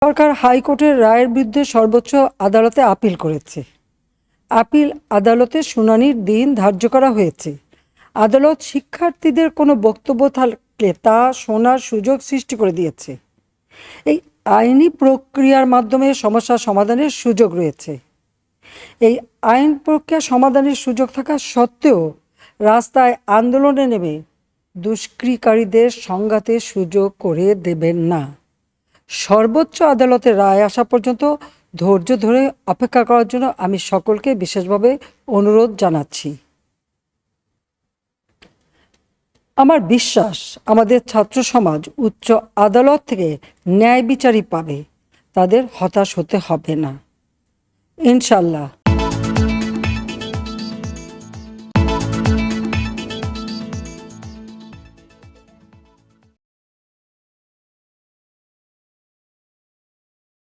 সরকার হাইকোর্টের রায়ের বিরুদ্ধে সর্বোচ্চ আদালতে আপিল করেছে। আপিল আদালতে শুনানির দিন ধার্য করা হয়েছে। আদালত শিক্ষার্থীদের কোনো বক্তব্য থাকলে তা শোনার সুযোগ সৃষ্টি করে দিয়েছে। এই আইনি প্রক্রিয়ার মাধ্যমে সমস্যা সমাধানের সুযোগ রয়েছে। এই আইন প্রক্রিয়া সমাধানের সুযোগ থাকা সত্ত্বেও রাস্তায় আন্দোলনে নেমে দুষ্কৃতিকারীদের সংঘাতের সুযোগ করে দেবেন না। সর্বোচ্চ আদালতের রায় আসা পর্যন্ত ধৈর্য ধরে অপেক্ষা করার জন্য আমি সকলকে বিশেষভাবে অনুরোধ জানাচ্ছি। আমার বিশ্বাস আমাদের ছাত্র সমাজ উচ্চ আদালত থেকে ন্যায় বিচারই পাবে, তাদের হতাশ হতে হবে না। ইনশাল্লাহ।